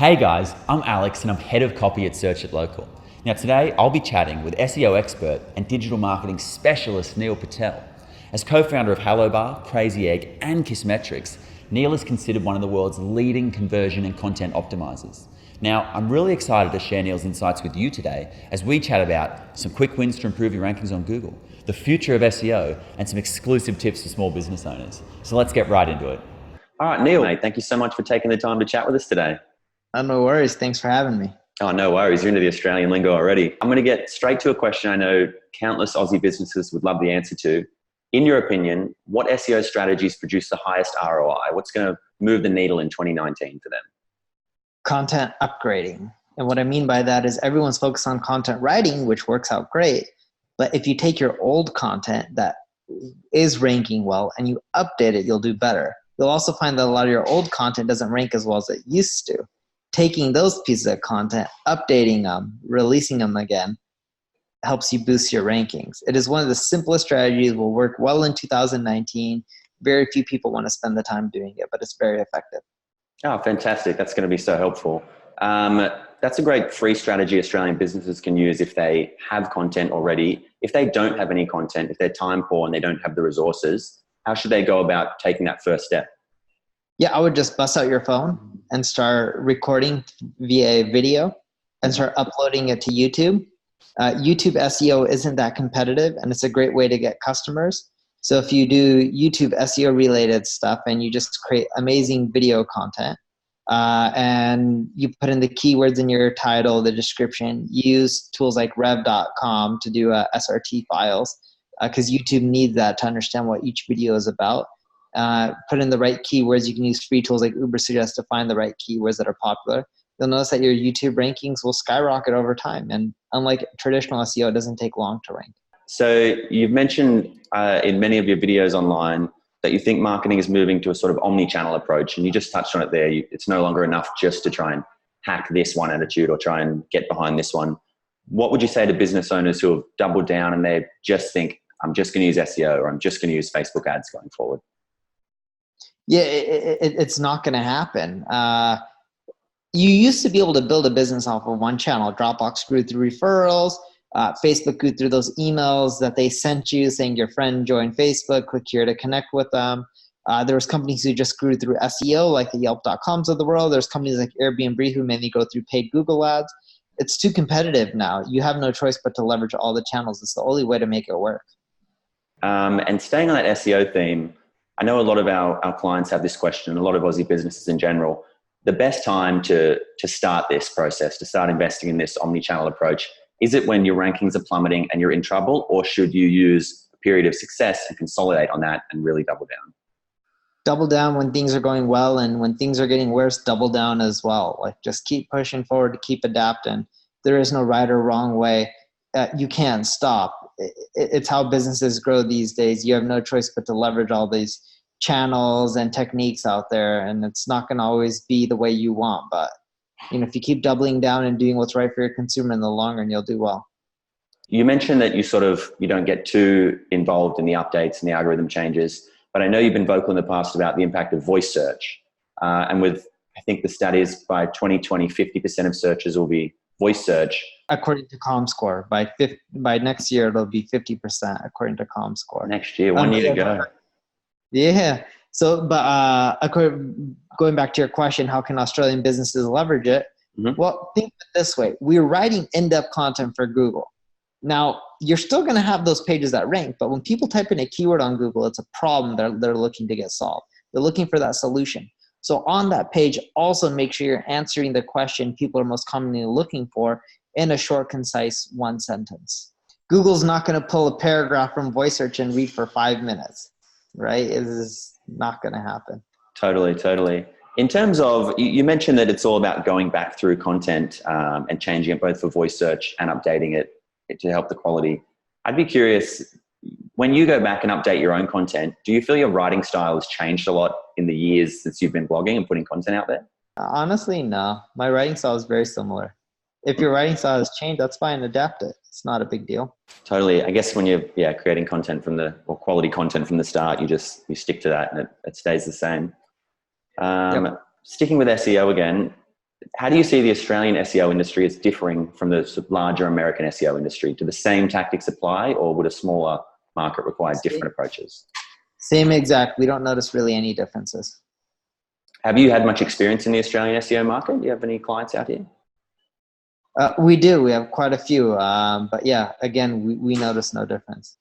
Hey guys, I'm Alex and I'm head of copy at Search It Local. Now today I'll be chatting with SEO expert and digital marketing specialist Neil Patel. As co-founder of HelloBar, Crazy Egg and Kissmetrics, Neil is considered one of the world's leading conversion and content optimizers. Now I'm really excited to share Neil's insights with you today as we chat about some quick wins to improve your rankings on Google, the future of SEO and some exclusive tips for small business owners. So let's get right into it. All right, Neil, mate, thank you so much for taking the time to chat with us today. No worries. Thanks for having me. Oh, no worries. You're into the Australian lingo already. I'm going to get straight to a question I know countless Aussie businesses would love the answer to. In your opinion, what SEO strategies produce the highest ROI? What's going to move the needle in 2019 for them? Content upgrading. And what I mean by that is everyone's focused on content writing, which works out great. But if you take your old content that is ranking well and you update it, you'll do better. You'll also find that a lot of your old content doesn't rank as well as it used to. Taking those pieces of content, updating them, releasing them again, helps you boost your rankings. It is one of the simplest strategies, will work well in 2019. Very few people want to spend the time doing it, but it's very effective. Oh, fantastic. That's going to be so helpful. That's a great free strategy Australian businesses can use if they have content already. If they don't have any content, if they're time poor and they don't have the resources, how should they go about taking that first step? Yeah, I would just bust out your phone and start recording via video and start uploading it to YouTube. YouTube SEO isn't that competitive and it's a great way to get customers. So if you do YouTube SEO related stuff and you just create amazing video content and you put in the keywords in your title, the description, use tools like rev.com to do SRT files because YouTube needs that to understand what each video is about. Put in the right keywords. You can use free tools like Ubersuggest to find the right keywords that are popular. You'll notice that your YouTube rankings will skyrocket over time. And unlike traditional SEO, it doesn't take long to rank. So you've mentioned in many of your videos online that you think marketing is moving to a sort of omni-channel approach. And you just touched on it there. It's no longer enough just to try and hack this one attitude or try and get behind this one. What would you say to business owners who have doubled down and they just think, I'm just going to use SEO or I'm just going to use Facebook ads going forward? Yeah, it's not going to happen. You used to be able to build a business off of one channel. Dropbox grew through referrals. Facebook grew through those emails that they sent you saying your friend joined Facebook, click here to connect with them. There was companies who just grew through SEO like the Yelp.coms of the world. There's companies like Airbnb who mainly go through paid Google ads. It's too competitive now. You have no choice but to leverage all the channels. It's the only way to make it work. And staying on that SEO theme, I know a lot of our clients have this question, a lot of Aussie businesses in general. The best time to start this process, to start investing in this omni-channel approach, is it when your rankings are plummeting and you're in trouble, or should you use a period of success and consolidate on that and really double down? Double down when things are going well, and when things are getting worse, double down as well. Like just keep pushing forward, to keep adapting. There is no right or wrong way. You can't stop. It's how businesses grow these days. You have no choice but to leverage all these channels and techniques out there, and it's not going to always be the way you want. But if you keep doubling down and doing what's right for your consumer in the long run, you'll do well. You mentioned that you don't get too involved in the updates and the algorithm changes, but I know you've been vocal in the past about the impact of voice search. And with, I think the stat is by 2020, 50% of searches will be voice search. According to ComScore, by next year, it'll be 50% according to ComScore. Next year, 1 year to go. Yeah. So, but going back to your question, how can Australian businesses leverage it? Mm-hmm. Well, think of it this way. We're writing in-depth content for Google. Now, you're still going to have those pages that rank, but when people type in a keyword on Google, it's a problem they're looking to get solved. They're looking for that solution. So on that page, also make sure you're answering the question people are most commonly looking for in a short, concise one sentence. Google's not going to pull a paragraph from voice search and read for 5 minutes, right? It is not going to happen. Totally. In terms of, you mentioned that it's all about going back through content and changing it both for voice search and updating it to help the quality. I'd be curious, when you go back and update your own content, do you feel your writing style has changed a lot in the years since you've been blogging and putting content out there? Honestly, no. My writing style is very similar. If your writing style has changed, that's fine. Adapt it. It's not a big deal. Totally. I guess when you're creating content or quality content from the start, you stick to that and it stays the same. Yep. Sticking with SEO again, How do you see the Australian SEO industry as differing from the sort of larger American SEO industry? Do the same tactics apply, or would a smaller market require different approaches? Same exact. We don't notice really any differences. Have you had much experience in the Australian SEO market? Do you have any clients out here? We do. We have quite a few. But yeah, again, we notice no difference.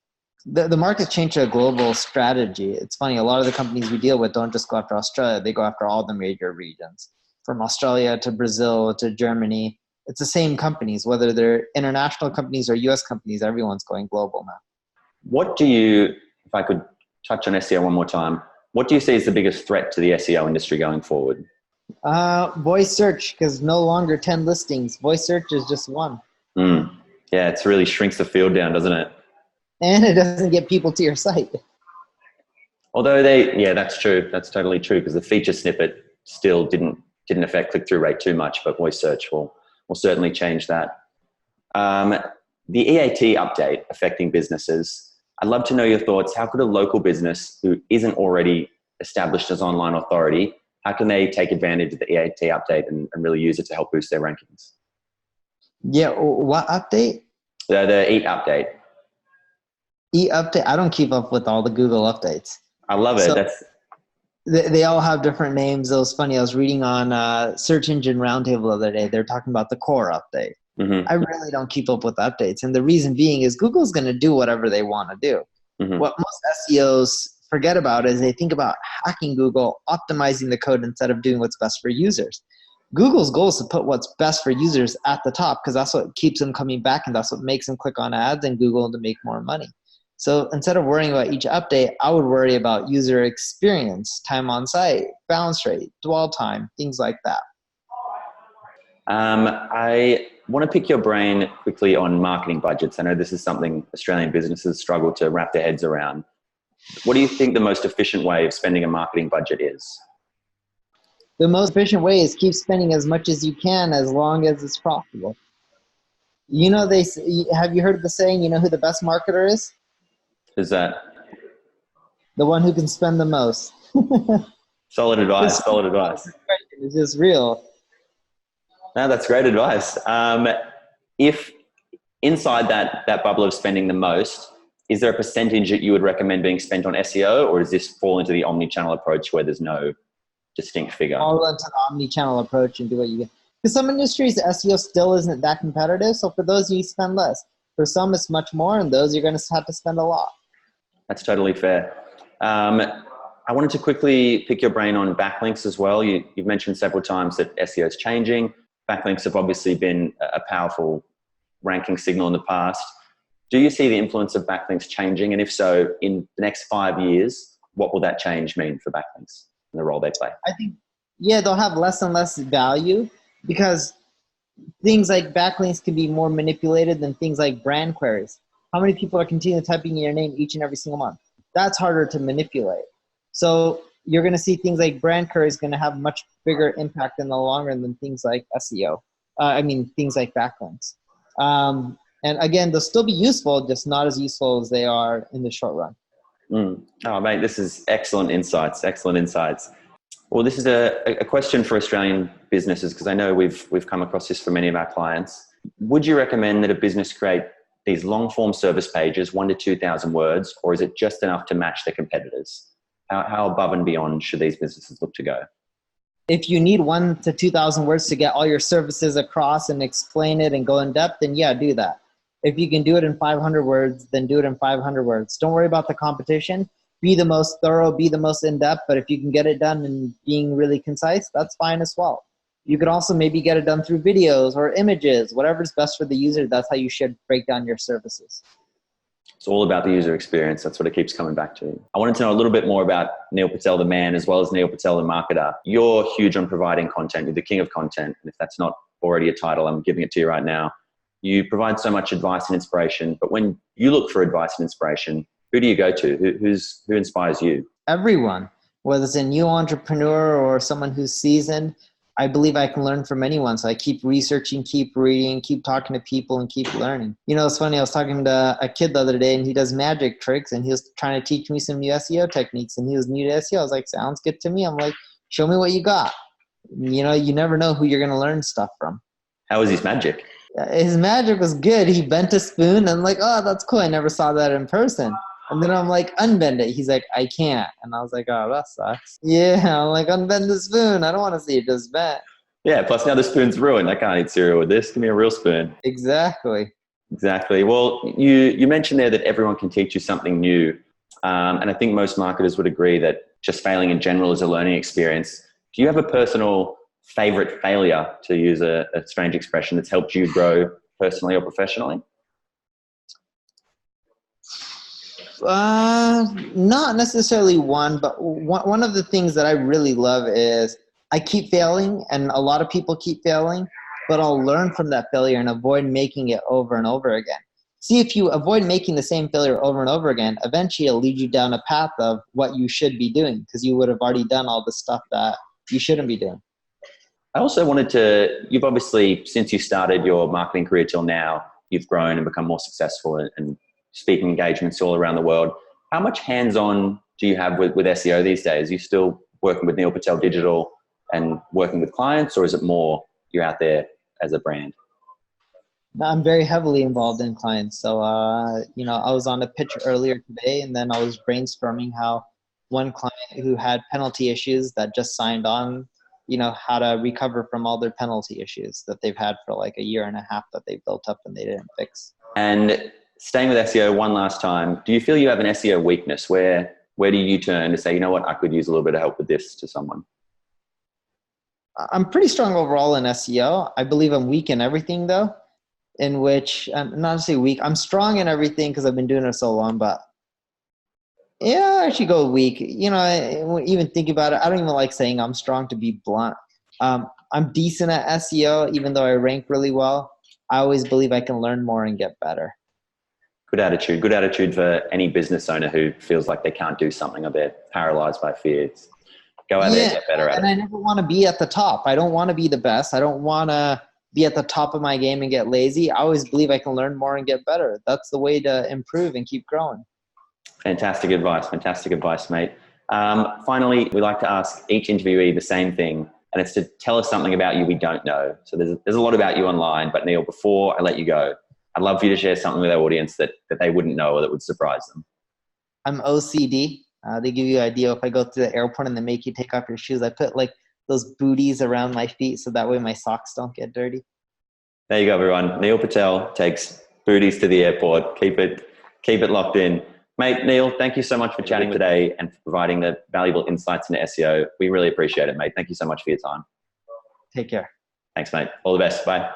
The market's changed to a global strategy. It's funny, a lot of the companies we deal with don't just go after Australia. They go after all the major regions. From Australia to Brazil to Germany. It's the same companies, whether they're international companies or US companies, everyone's going global now. What do you, if I could touch on SEO one more time, what do you see as the biggest threat to the SEO industry going forward? Voice search, because no longer 10 listings. Voice search is just one. Yeah, it really shrinks the field down, doesn't it? And it doesn't get people to your site. Although that's true. That's totally true, because the feature snippet still didn't affect click-through rate too much, but voice search will certainly change that. The EAT update affecting businesses. I'd love to know your thoughts. How could a local business who isn't already established as online authority, how can they take advantage of the EAT update and really use it to help boost their rankings? Yeah, what update? The EAT update. EAT update? I don't keep up with all the Google updates. I love it. So, they all have different names. It was funny. I was reading on Search Engine Roundtable the other day. They're talking about the core update. Mm-hmm. I really don't keep up with updates. And the reason being is Google's going to do whatever they want to do. Mm-hmm. What most SEOs forget about is they think about hacking Google, optimizing the code instead of doing what's best for users. Google's goal is to put what's best for users at the top, because that's what keeps them coming back and that's what makes them click on ads and Google to make more money. So instead of worrying about each update, I would worry about user experience, time on site, bounce rate, dwell time, things like that. I want to pick your brain quickly on marketing budgets. I know this is something Australian businesses struggle to wrap their heads around. What do you think the most efficient way of spending a marketing budget is? The most efficient way is keep spending as much as you can as long as it's profitable. You know, have you heard the saying, you know who the best marketer is? Is that? The one who can spend the most. Solid advice. Solid advice. It's just real. No, that's great advice. If inside that bubble of spending the most, is there a percentage that you would recommend being spent on SEO, or does this fall into the omni-channel approach where there's no distinct figure? All into the omni-channel approach and do what you can. Because some industries, SEO still isn't that competitive. So for those, you spend less. For some, it's much more, and those you're going to have to spend a lot. That's totally fair. I wanted to quickly pick your brain on backlinks as well. You've mentioned several times that SEO is changing. Backlinks have obviously been a powerful ranking signal in the past. Do you see the influence of backlinks changing? And if so, in the next 5 years, what will that change mean for backlinks and the role they play? I think, they'll have less and less value because things like backlinks can be more manipulated than things like brand queries. How many people are continually typing in your name each and every single month? That's harder to manipulate. So you're going to see things like brand queries going to have much bigger impact in the long run than things like SEO. Things like backlinks. And again, they'll still be useful, just not as useful as they are in the short run. Oh, mate, this is excellent insights. Excellent insights. Well, this is a question for Australian businesses, because I know we've come across this for many of our clients. Would you recommend that a business create these long form service pages, 1,000 to 2,000 words, or is it just enough to match their competitors? How above and beyond should these businesses look to go? If you need 1,000 to 2,000 words to get all your services across and explain it and go in depth, then yeah, do that. If you can do it in 500 words, then do it in 500 words. Don't worry about the competition. Be the most thorough, be the most in-depth, but if you can get it done and being really concise, that's fine as well. You can also maybe get it done through videos or images, whatever's best for the user. That's how you should break down your services. It's all about the user experience. That's what it keeps coming back to. I wanted to know a little bit more about Neil Patel, the man, as well as Neil Patel, the marketer. You're huge on providing content. You're the king of content. And if that's not already a title, I'm giving it to you right now. You provide so much advice and inspiration, but when you look for advice and inspiration, who do you go to? Who inspires you? Everyone, whether it's a new entrepreneur or someone who's seasoned, I believe I can learn from anyone. So I keep researching, keep reading, keep talking to people, and keep learning. You know, it's funny. I was talking to a kid the other day, and he does magic tricks, and he was trying to teach me some new SEO techniques, and he was new to SEO. I was like, sounds good to me. I'm like, show me what you got. You know, you never know who you're going to learn stuff from. How was his magic? His magic was good. He bent a spoon and I'm like, oh, that's cool. I never saw that in person. And then I'm like, unbend it. He's like, I can't. And I was like, oh, that sucks. Yeah, I'm like, unbend the spoon. I don't want to see it just bent. Yeah, plus now the spoon's ruined. I can't eat cereal with this. Give me a real spoon. Exactly. Exactly. Well, you mentioned there that everyone can teach you something new. And I think most marketers would agree that just failing in general is a learning experience. Do you have a personal favorite failure, to use a strange expression, that's helped you grow personally or professionally? Not necessarily one, but one of the things that I really love is I keep failing, and a lot of people keep failing, but I'll learn from that failure and avoid making it over and over again. See, if you avoid making the same failure over and over again, eventually it'll lead you down a path of what you should be doing, because you would have already done all the stuff that you shouldn't be doing. I also wanted to, you've obviously, since you started your marketing career till now, you've grown and become more successful and speaking engagements all around the world. How much hands-on do you have with SEO these days? Are you still working with Neil Patel Digital and working with clients, or is it more you're out there as a brand? I'm very heavily involved in clients. So, you know, I was on a pitch earlier today, and then I was brainstorming how one client who had penalty issues that just signed on, you know, how to recover from all their penalty issues that they've had for like a year and a half that they built up and they didn't fix. And staying with SEO one last time, do you feel you have an SEO weakness? Where do you turn to say, you know what, I could use a little bit of help with this, to someone? I'm pretty strong overall in SEO. I believe I'm weak in everything though, in which I'm not to say weak. I'm strong in everything because I've been doing it so long, but yeah, I actually go weak. You know, even think about it. I don't even like saying I'm strong, to be blunt. I'm decent at SEO, even though I rank really well. I always believe I can learn more and get better. Good attitude. Good attitude for any business owner who feels like they can't do something or they're paralyzed by fears. Go out there and get better at and it. I never want to be at the top. I don't want to be the best. I don't want to be at the top of my game and get lazy. I always believe I can learn more and get better. That's the way to improve and keep growing. Fantastic advice. Fantastic advice, mate. Finally, we like to ask each interviewee the same thing, and it's to tell us something about you we don't know. So there's a lot about you online, but Neil, before I let you go, I'd love for you to share something with our audience that they wouldn't know or that would surprise them. I'm OCD. They give you an idea. If I go to the airport and they make you take off your shoes, I put like those booties around my feet so that way my socks don't get dirty. There you go, everyone. Neil Patel takes booties to the airport. Keep it locked in. Mate, Neil, thank you so much for chatting today and for providing the valuable insights into SEO. We really appreciate it, mate. Thank you so much for your time. Take care. Thanks, mate. All the best. Bye.